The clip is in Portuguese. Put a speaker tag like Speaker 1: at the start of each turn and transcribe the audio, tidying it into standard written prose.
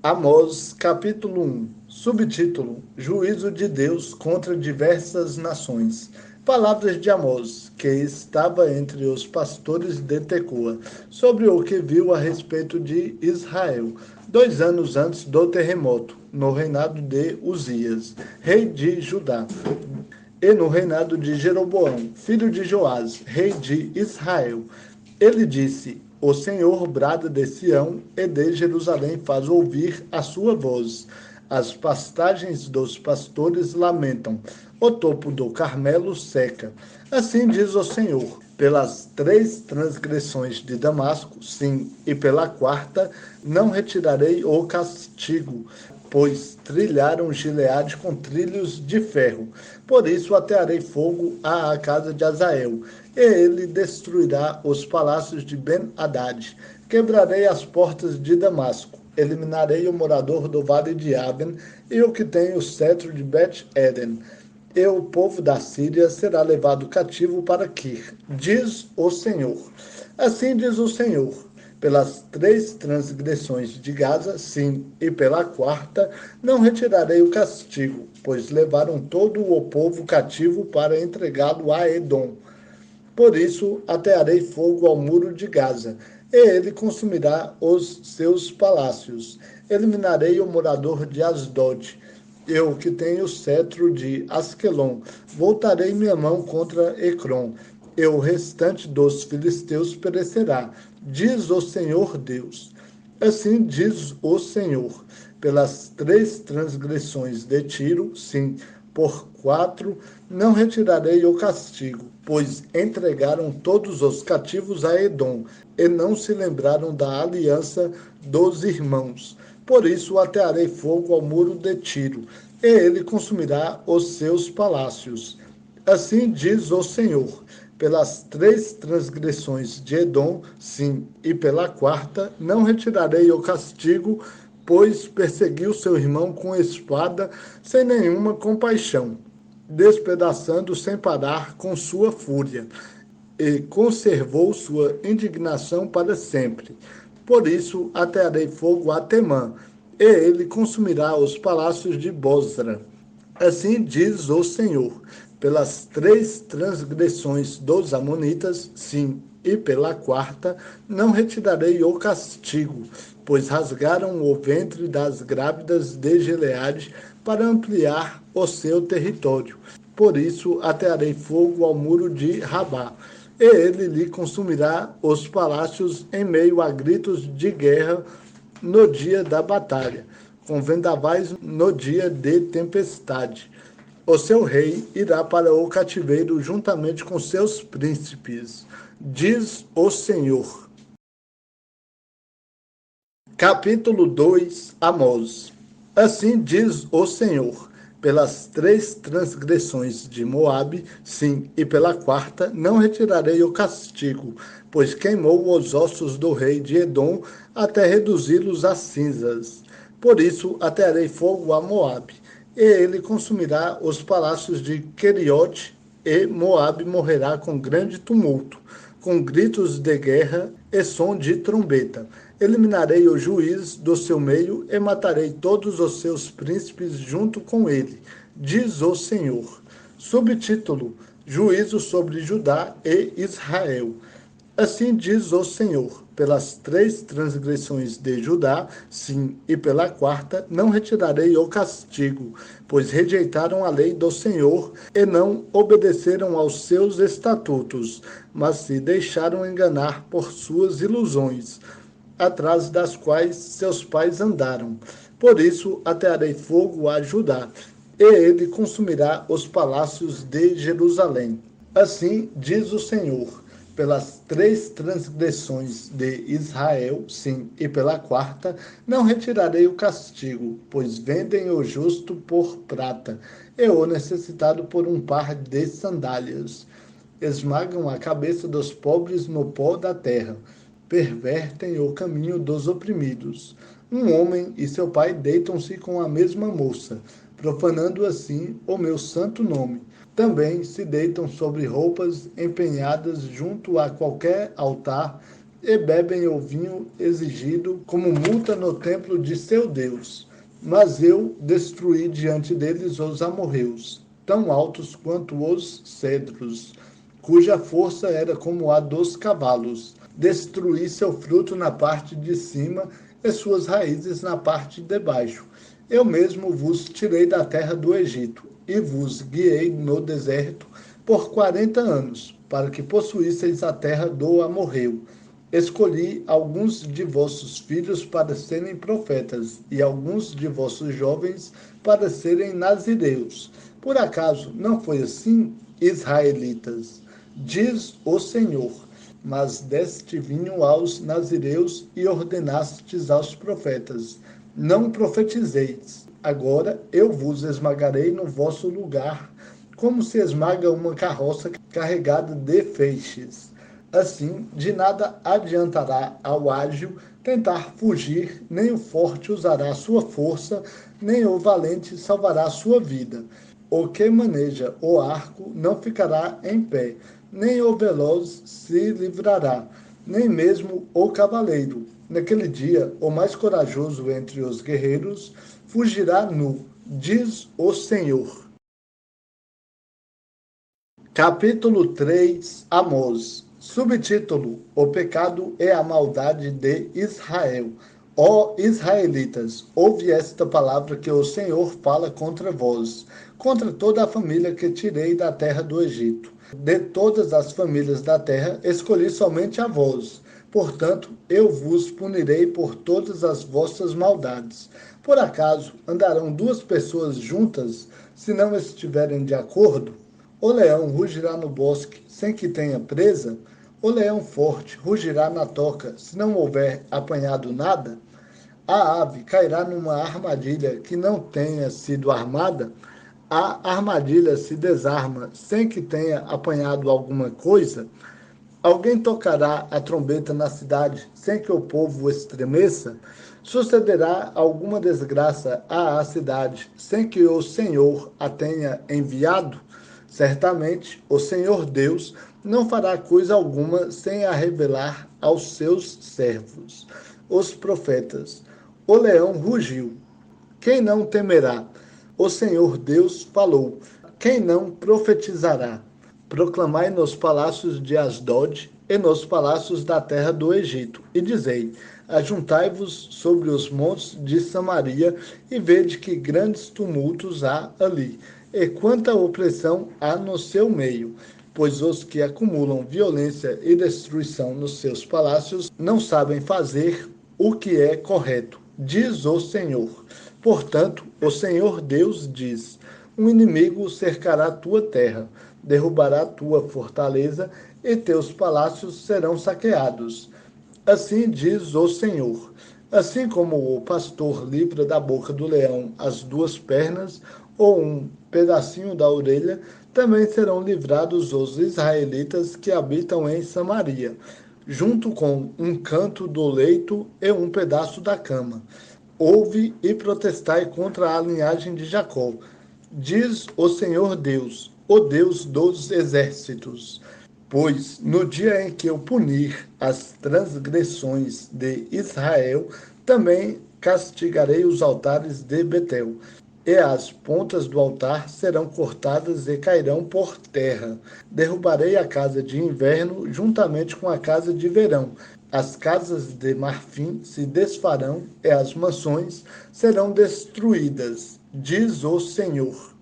Speaker 1: Amós, capítulo 1, subtítulo: Juízo de Deus contra diversas nações. Palavras de Amós, que estava entre os pastores de Tecoa, sobre o que viu a respeito de Israel, 2 anos antes do terremoto, no reinado de Uzias, rei de Judá, e no reinado de Jeroboão, filho de Joás, rei de Israel. Ele disse: O Senhor brada de Sião, e de Jerusalém faz ouvir a sua voz. As pastagens dos pastores lamentam, o topo do Carmelo seca. Assim diz o Senhor: pelas 3 transgressões de Damasco, sim, e pela 4ª, não retirarei o castigo, pois trilharam Gileade com trilhos de ferro. Por isso atearei fogo à casa de Azael, e ele destruirá os palácios de Ben-Hadad. Quebrarei as portas de Damasco, eliminarei o morador do vale de Aben e o que tem o cetro de Bet-Eden. E o povo da Síria será levado cativo para Kir, diz o Senhor. Assim diz o Senhor: pelas 3 transgressões de Gaza, sim, e pela 4ª, não retirarei o castigo, pois levaram todo o povo cativo para entregá-lo a Edom. Por isso atearei fogo ao muro de Gaza, e ele consumirá os seus palácios. Eliminarei o morador de Asdod, eu que tenho o cetro de Asquelon. Voltarei minha mão contra Ecrom, e o restante dos filisteus perecerá, diz o Senhor Deus. Assim diz o Senhor: pelas 3 transgressões de Tiro, sim, por 4, não retirarei o castigo, pois entregaram todos os cativos a Edom, e não se lembraram da aliança dos irmãos. Por isso atearei fogo ao muro de Tiro, e ele consumirá os seus palácios. Assim diz o Senhor: pelas 3 transgressões de Edom, sim, e pela 4ª, não retirarei o castigo, pois perseguiu seu irmão com espada, sem nenhuma compaixão, despedaçando sem parar com sua fúria, e conservou sua indignação para sempre. Por isso atearei fogo a Temã, e ele consumirá os palácios de Bosra. Assim diz o Senhor: pelas 3 transgressões dos amonitas, sim, e pela 4ª, não retirarei o castigo, pois rasgaram o ventre das grávidas de Gileade para ampliar o seu território. Por isso atearei fogo ao muro de Rabá, e ele lhe consumirá os palácios em meio a gritos de guerra no dia da batalha, com vendavais no dia de tempestade. O seu rei irá para o cativeiro juntamente com seus príncipes, diz o Senhor. Capítulo 2, Amós. Assim diz o Senhor: pelas 3 transgressões de Moabe, sim, e pela 4ª, não retirarei o castigo, pois queimou os ossos do rei de Edom até reduzi-los a cinzas. Por isso atearei fogo a Moabe, e ele consumirá os palácios de Queriote, e Moabe morrerá com grande tumulto, com gritos de guerra e som de trombeta. Eliminarei o juiz do seu meio e matarei todos os seus príncipes junto com ele, diz o Senhor. Subtítulo: Juízo sobre Judá e Israel. Assim diz o Senhor: pelas 3 transgressões de Judá, sim, e pela 4ª, não retirarei o castigo, pois rejeitaram a lei do Senhor e não obedeceram aos seus estatutos, mas se deixaram enganar por suas ilusões, atrás das quais seus pais andaram. Por isso atearei fogo a Judá, e ele consumirá os palácios de Jerusalém. Assim diz o Senhor: pelas 3 transgressões de Israel, sim, e pela 4ª, não retirarei o castigo, pois vendem o justo por prata, e o necessitado por um par de sandálias. Esmagam a cabeça dos pobres no pó da terra, pervertem o caminho dos oprimidos. Um homem e seu pai deitam-se com a mesma moça, profanando assim o meu santo nome. Também se deitam sobre roupas empenhadas junto a qualquer altar e bebem o vinho exigido como multa no templo de seu Deus. Mas eu destruí diante deles os amorreus, tão altos quanto os cedros, cuja força era como a dos cavalos. Destruí seu fruto na parte de cima e suas raízes na parte de baixo. Eu mesmo vos tirei da terra do Egito e vos guiei no deserto por 40 anos, para que possuísseis a terra do amorreu. Escolhi alguns de vossos filhos para serem profetas, e alguns de vossos jovens para serem nazireus. Por acaso não foi assim, israelitas? Diz o Senhor. Mas deste vinho aos nazireus e ordenastes aos profetas: não profetizeis. Agora eu vos esmagarei no vosso lugar, como se esmaga uma carroça carregada de feixes. Assim, de nada adiantará ao ágil tentar fugir, nem o forte usará sua força, nem o valente salvará sua vida. O que maneja o arco não ficará em pé, nem o veloz se livrará, nem mesmo o cavaleiro. Naquele dia, o mais corajoso entre os guerreiros fugirá nu, diz o Senhor. Capítulo 3, Amós. Subtítulo: O pecado e a maldade de Israel. Ó israelitas, ouve esta palavra que o Senhor fala contra vós, contra toda a família que tirei da terra do Egito. De todas as famílias da terra, escolhi somente a vós. Portanto, eu vos punirei por todas as vossas maldades. Por acaso andarão duas pessoas juntas, se não estiverem de acordo? O leão rugirá no bosque sem que tenha presa? O leão forte rugirá na toca se não houver apanhado nada? A ave cairá numa armadilha que não tenha sido armada? A armadilha se desarma sem que tenha apanhado alguma coisa? Alguém tocará a trombeta na cidade sem que o povo estremeça? Sucederá alguma desgraça à cidade sem que o Senhor a tenha enviado? Certamente o Senhor Deus não fará coisa alguma sem a revelar aos seus servos, os profetas. O leão rugiu. Quem não temerá? O Senhor Deus falou. Quem não profetizará? Proclamai nos palácios de Asdod e nos palácios da terra do Egito, e dizei: ajuntai-vos sobre os montes de Samaria, e vede que grandes tumultos há ali, e quanta opressão há no seu meio. Pois os que acumulam violência e destruição nos seus palácios não sabem fazer o que é correto, diz o Senhor. Portanto, o Senhor Deus diz: um inimigo cercará tua terra, derrubará tua fortaleza, e teus palácios serão saqueados. Assim diz o Senhor. Assim como o pastor livra da boca do leão as duas pernas ou um pedacinho da orelha, também serão livrados os israelitas que habitam em Samaria, junto com um canto do leito e um pedaço da cama. Ouve e protestai contra a linhagem de Jacó, diz o Senhor Deus, o Deus dos exércitos. Pois no dia em que eu punir as transgressões de Israel, também castigarei os altares de Betel, e as pontas do altar serão cortadas e cairão por terra. Derrubarei a casa de inverno juntamente com a casa de verão. As casas de marfim se desfarão e as mansões serão destruídas, diz o Senhor.